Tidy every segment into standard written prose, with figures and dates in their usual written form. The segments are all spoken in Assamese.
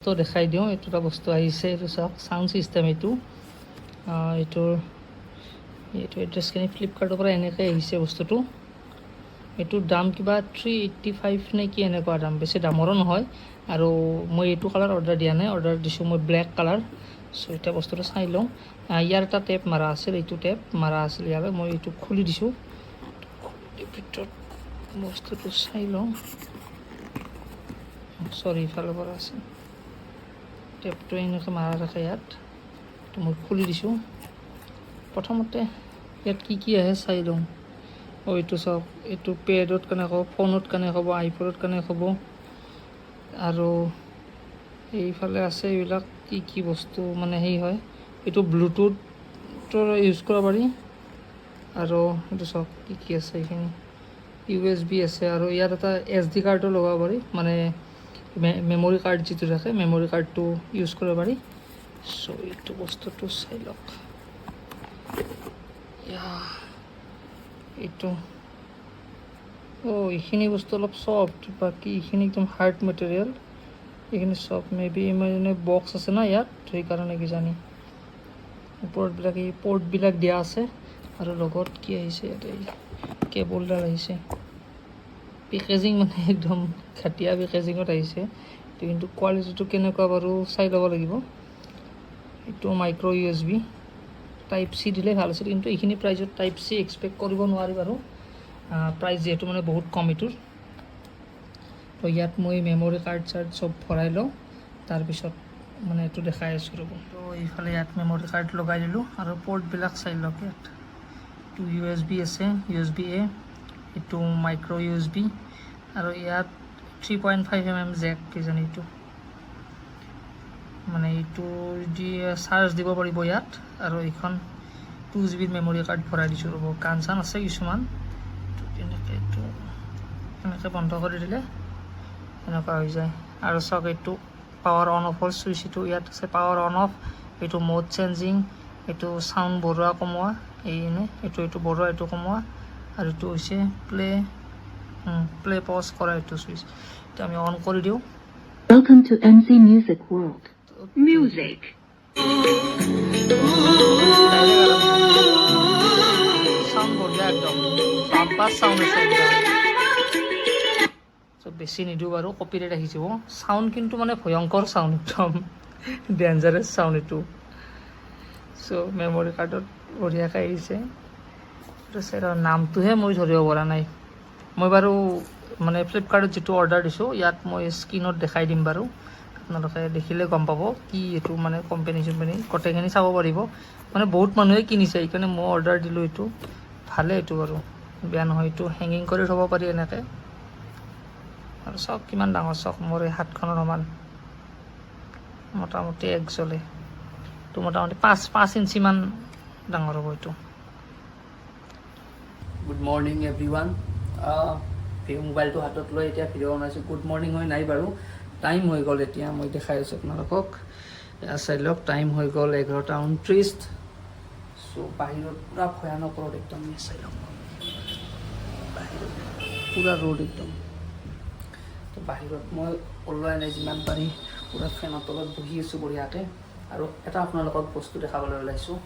তো দেখাই দিওঁ এইটো এটা বস্তু আহিছে এইটো চাওক সাউণ্ড সিস্টেম এইটো এইটোৰ এড্ৰেছখিনি ফ্লিপকাৰ্টৰ পৰা এনেকৈ আহিছে বস্তুটো এইটোৰ দাম কিবা 385 নে কি এনেকুৱা দাম বেছি দামৰো নহয় আৰু মই এইটো কালাৰ অৰ্ডাৰ দিয়া নাই অৰ্ডাৰ দিছোঁ মই ব্লেক কালাৰ চ' এতিয়া বস্তুটো চাই লওঁ ইয়াৰ এটা টেপ মাৰা আছিল এইটো টেপ মাৰা আছিল ইয়ালৈ মই এইটো খুলি দিছোঁ ভিতৰত বস্তুটো চাই লওঁ চৰি ইফালৰ পৰা আছে টেপটো এনেকৈ মাৰা থাকে ইয়াত মই খুলি দিছোঁ প্ৰথমতে ইয়াত কি আহে চাই লওঁ এইটো চাওক এইটো পেডত কেনে হ'ব ফোনত কেনে হ'ব আইপডত কেনে হ'ব আৰু এইফালে আছে এইবিলাক কি বস্তু মানে সেই হয় এইটো ব্লুটুথৰ ইউজ কৰিব পাৰি আৰু এইটো চাওক কি আছে এইখিনি USB আছে আৰু ইয়াত এটা SD কাৰ্ডো লগাব পাৰি মানে মেমৰি কাৰ্ড যিটো থাকে মেমৰি কাৰ্ডটো ইউজ কৰিব পাৰি চ' এইটো বস্তুটো চাই লওক এইটো এইখিনি বস্তু অলপ চফ্ট বাকী এইখিনি একদম হাৰ্ড মেটেৰিয়েল এইখিনি চফ্ট মেবি মানে বক্স আছে না ইয়াত সেইকাৰণে কিজানি ওপৰতবিলাক এই পৰ্টবিলাক দিয়া আছে আৰু লগত কি আহিছে ইয়াতে কেবলডাল আহিছে পেকেজিং মানে একদম ঘাটিয়া পেকেজিঙত আহিছে কিন্তু কোৱালিটিটো কেনেকুৱা বাৰু চাই ল'ব লাগিব এইটো মাইক্ৰ' USB টাইপ C দিলে ভাল আছিল কিন্তু এইখিনি প্ৰাইজত টাইপ C এক্সপেক্ট কৰিব নোৱাৰি বাৰু প্ৰাইচ যিহেতু মানে বহুত কম এইটোৰ তো ইয়াত মই মেমৰি কাৰ্ড চব ভৰাই লওঁ তাৰপিছত মানে এইটো দেখাই আছোঁ ৰ'ব তো এইফালে ইয়াত মেমৰি কাৰ্ড লগাই দিলোঁ আৰু পৰ্টবিলাক চাই লওক ইয়াত এইটো USB আছে USB A এইটো মাইক্ৰ' USB আৰু ইয়াত 3.5mm জেক কিজানি এইটো মানে এইটো দি চাৰ্জ দিব পাৰিব ইয়াত আৰু এইখন 2GB মেমৰি কাৰ্ড ভৰাই দিছোঁ ৰ'ব কাণ চান আছে কিছুমান এনেকৈ বন্ধ কৰি দিলে এনেকুৱা হৈ যায় আৰু চাওক এইটো পাৱাৰ অন অফৰ চুইচ এইটো ইয়াত আছে পাৱাৰ অন অফ এইটো মোড চেঞ্জিং এইটো চাউণ্ড বঢ়োৱা কমোৱা এইটো বঢ়োৱা এইটো কমোৱা আৰু এইটো হৈছে প্লে পজ কৰা এইটো চুইচ এতিয়া আমি অন কৰি দিওঁ Welcome to MC Music World. Music. Sound বঢ়িয়া একদম বাম্পাৰ সাউণ্ড আছে বেছি নিদিওঁ বাৰু কপিৰাইট আহি যাব সাউণ্ড কিন্তু মানে ভয়ংকৰ সাউণ্ড একদম ডেঞ্জাৰাছ সাউণ্ড এইটো চ' মেমৰি কাৰ্ডত বঢ়িয়াকৈ আহিছে নামটোহে মই ধৰিব পৰা নাই মই বাৰু মানে ফ্লিপকাৰ্টত যিটো অৰ্ডাৰ দিছোঁ ইয়াত মই স্ক্ৰীণত দেখাই দিম বাৰু আপোনালোকে দেখিলে গম পাব কি এইটো মানে কোম্পানী গোটেইখিনি চাব পাৰিব মানে বহুত মানুহে কিনিছে সেইকাৰণে মই অৰ্ডাৰ দিলোঁ এইটো ভালে এইটো বাৰু বেয়া নহয় এইটো হেঙিং কৰি থ'ব পাৰি এনেকৈ আৰু চাওক কিমান ডাঙৰ চাওক মোৰ এই হাতখনৰ সমান মোটামুটি এক জ্বলে এইটো মোটামুটি 5 ইঞ্চিমান ডাঙৰ হ'ব এইটো গুড মৰ্ণিং এভৰিৱান মোবাইলটো হাতত লৈ এতিয়া ভিডিঅ' বনাইছোঁ গুড মৰ্ণিং হৈ নাই বাৰু টাইম হৈ গ'ল এতিয়া মই দেখাই আছোঁ আপোনালোকক চাই লওক টাইম হৈ গ'ল 11:29 চ' বাহিৰত পূৰা ভয়ানক ৰ'দ একদম চাই লওক বাহিৰত পূৰা ৰ'দ একদম তো বাহিৰত মই ওলোৱাই নাই যিমান পাৰি পূৰা ফেনৰ তলত বহি আছোঁ বঢ়িয়াকৈ আৰু এটা আপোনালোকক বস্তু দেখাবলৈ ওলাইছোঁ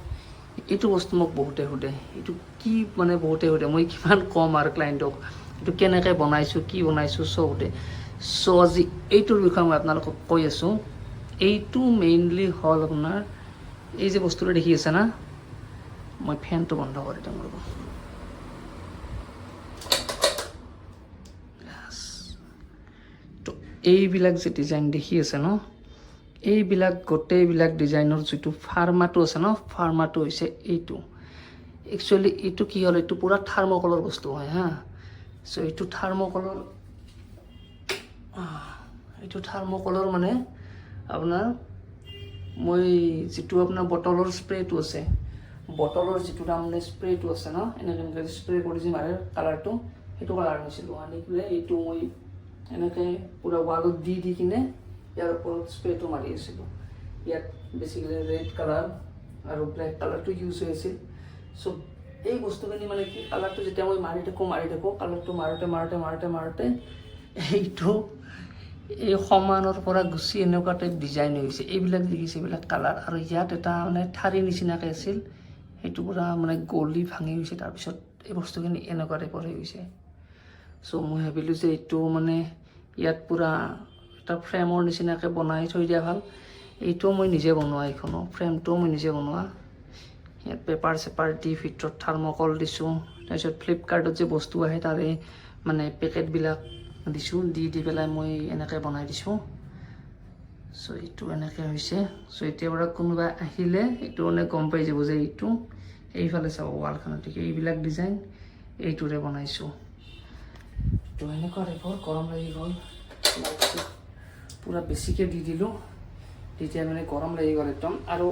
এইটো বস্তু মোক বহুতে সোধে এইটো কি মানে বহুতে সোধে মই কিমান কম আৰু ক্লাইণ্টক এইটো কেনেকৈ বনাইছোঁ কি বনাইছোঁ চব সোধে চ' আজি এইটোৰ বিষয়ে মই আপোনালোকক কৈ আছোঁ এইটো মেইনলি হ'ল আপোনাৰ এই যে বস্তুটো দেখি আছে না মই ফেনটো বন্ধ কৰি দিম ৰ'ব তো এইবিলাক যে ডিজাইন দেখি আছে ন এইবিলাক গোটেইবিলাক ডিজাইনৰ যিটো ফাৰ্মাটো আছে ন ফাৰ্মাটো হৈছে এইটো একচুৱেলি এইটো কি হ'ল এইটো পূৰা থাৰ্মকলৰ বস্তু হয় হা চ' এইটো থাৰ্মকলৰ মানে আপোনাৰ মই যিটো আপোনাৰ বটলৰ স্প্ৰেটো আছে বটলৰ যিটো তাৰমানে স্প্ৰেটো আছে ন এনেকৈ স্প্ৰে কৰি যে মাৰে কালাৰটো সেইটো কালাৰ আনিছিলোঁ আনি পেলাই এইটো মই এনেকৈ পূৰা ৱালত দি কিনে ইয়াৰ ওপৰত স্প্ৰেটো মাৰি আছিলোঁ ইয়াত বেছিকেলি ৰেড কালাৰ আৰু ব্লেক কালাৰটো ইউজ হৈ আছিল চ' এই বস্তুখিনি মানে কি কালাৰটো যেতিয়া মই মাৰি থাকোঁ কালাৰটো মাৰোঁতে এইটো এই সমানৰ পৰা গুচি এনেকুৱা টাইপ ডিজাইন হৈছে এইবিলাক দেখিছে এইবিলাক কালাৰ আৰু ইয়াত এটা মানে ঠাৰি নিচিনাকৈ আছিল সেইটো পূৰা মানে গলি ভাঙি গৈছে তাৰপিছত এই বস্তুখিনি এনেকুৱা টাইপৰ হৈ গৈছে চ' মই ভাবিলোঁ যে এইটো মানে ইয়াত পূৰা এটা ফ্ৰেমৰ নিচিনাকৈ বনাই থৈ দিয়া ভাল এইটোও মই নিজে বনোৱা এইখনো ফ্ৰেমটোও মই নিজে বনোৱা ইয়াত পেপাৰ চেপাৰ দি ভিতৰত থাৰ্মকল দিছোঁ তাৰপিছত ফ্লিপকাৰ্টত যে বস্তু আহে তাৰে মানে পেকেটবিলাক দিছোঁ দি পেলাই মই এনেকৈ বনাই দিছোঁ চ' এইটো এনেকৈ হৈছে চ' এতিয়াৰ পৰা কোনোবা আহিলে এইটো মানে গম পাই যাব যে এইটো এইফালে চাব ৱালখনত এইবিলাক ডিজাইন এইটোৰে বনাইছোঁ তো এনেকুৱা টাইপৰ গৰম লাগি গ'ল পূৰা বেছিকৈ দি দিলোঁ তেতিয়া মানে গৰম লাগি গ'ল একদম আৰু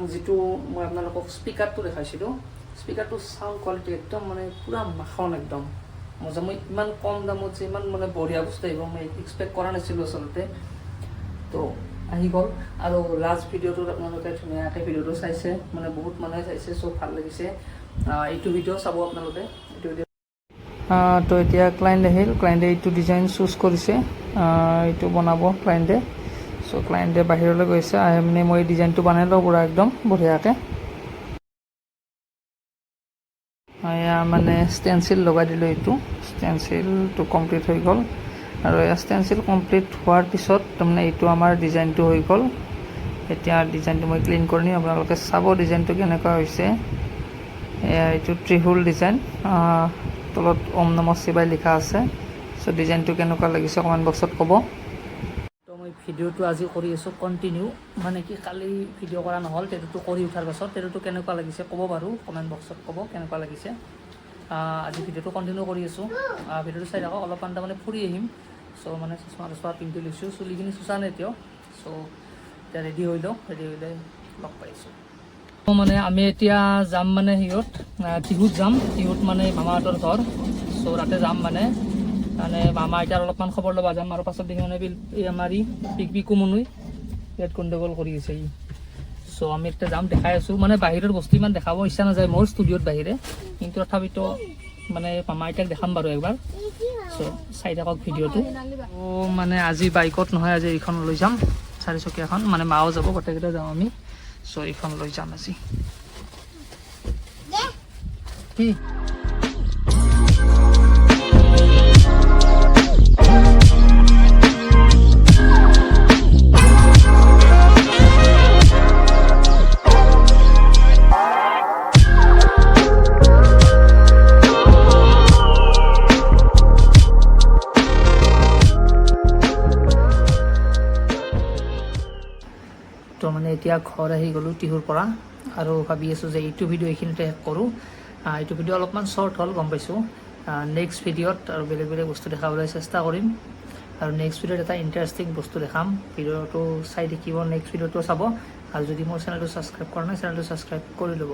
যিটো মই আপোনালোকক স্পীকাৰটো দেখাইছিলোঁ স্পীকাৰটো চাউণ্ড কোৱালিটি একদম মানে পূৰা মাখন একদম মজা মই ইমান কম দামত যে ইমান মানে বঢ়িয়া বস্তু আহিব মই এক্সপেক্ট কৰা নাছিলোঁ আচলতে তো আহি গ'ল আৰু লাষ্ট ভিডিঅ'টোত আপোনালোকে ধুনীয়াকৈ ভিডিঅ'টো চাইছে মানে বহুত মানুহে চাইছে চ' ভাল লাগিছে এইটো ভিডিঅ' চাব আপোনালোকে এইটো ভিডিঅ' তো এতিয়া ক্লাইণ্ট আহিল ক্লাইণ্টে এইটো ডিজাইন চুজ কৰিছে এইটো বনাব ক্লাইণ্টে চ' ক্লাইণ্টে বাহিৰলৈ গৈছে আহি মানে মই ডিজাইনটো বনাই লওঁ পূৰা একদম বঢ়িয়াকৈ এয়া মানে ষ্টেনচিল লগাই দিলোঁ এইটো ষ্টেনচিলটো কমপ্লিট হৈ গ'ল আৰু এয়া ষ্টেনচিল কমপ্লিট হোৱাৰ পিছত তাৰমানে এইটো আমাৰ ডিজাইনটো হৈ গ'ল এতিয়া ডিজাইনটো মই ক্লিন কৰি নিম আপোনালোকে চাব ডিজাইনটো কেনেকুৱা হৈছে এয়া এইটো ত্ৰিশূল ডিজাইন তলত ওম নমঃ শিৱায় লিখা আছে চ' ডিজাইনটো কেনেকুৱা লাগিছে কমেণ্ট বক্সত ক'ব তো মই ভিডিঅ'টো আজি কৰি আছোঁ কণ্টিনিউ মানে কি কালি ভিডিঅ' কৰা নহ'ল তেটোটো কৰি উঠাৰ পাছত তেটোটো কেনেকুৱা লাগিছে ক'ব বাৰু কমেণ্ট বক্সত ক'ব কেনেকুৱা লাগিছে আজি ভিডিঅ'টো কণ্টিনিউ কৰি আছোঁ ভিডিঅ'টো চাই থাকক অলপমান তাৰমানে ফুৰি আহিম চ' মানে চশমা পিন্ধি লৈছোঁ চুলিখিনি চুচা নাই এতিয়াও চ' এতিয়া ৰেডি হৈ লওঁ ৰেডি হ'লে লগ পাইছোঁ মানে আমি এতিয়া যাম মানে টিহুত যাম টিহুত মানে মামাহঁতৰ ঘৰ চ' তাতে যাম মানে মামা এতিয়া অলপমান খবৰ ল'ব যাম আৰু পাছত দেখি মানে এই আমাৰ পিকু মনুই ইয়াত গণ্ডগোল কৰি আছে চ' আমি এতিয়া যাম দেখাই আছোঁ মানে বাহিৰৰ বস্তু ইমান দেখাব ইচ্ছা নাযায় মোৰ ষ্টুডিঅ'ত বাহিৰে কিন্তু তথাপিতো মানে মামা এতিয়াক দেখাম বাৰু একবাৰ চ' চাই থাকক ভিডিঅ'টো মানে আজি বাইকত নহয় আজি এইখন লৈ যাম চাৰিচকীয়াখন মানে মাও যাব গোটেইকেইটা যাওঁ আমি চ' এইখন লৈ যাম আজি কি তো মানে এতিয়া ঘৰ আহি গ'লোঁ টিহুৰ পৰা আৰু ভাবি আছোঁ যে এইটো ভিডিঅ' এইখিনিতে শেষ কৰোঁ এইটো ভিডিঅ' অলপমান শ্বৰ্ট হ'ল গম পাইছোঁ নেক্সট ভিডিঅ'ত আৰু বেলেগ বেলেগ বস্তু দেখাবলৈ চেষ্টা কৰিম আৰু নেক্সট ভিডিঅ'ত এটা ইণ্টাৰেষ্টিং বস্তু দেখাম ভিডিঅ'টো চাই থাকিব নেক্সট ভিডিঅ'টো চাব আৰু যদি মোৰ চেনেলটো ছাবস্ক্ৰাইব কৰা নাই চেনেলটো ছাবস্ক্ৰাইব কৰি ল'ব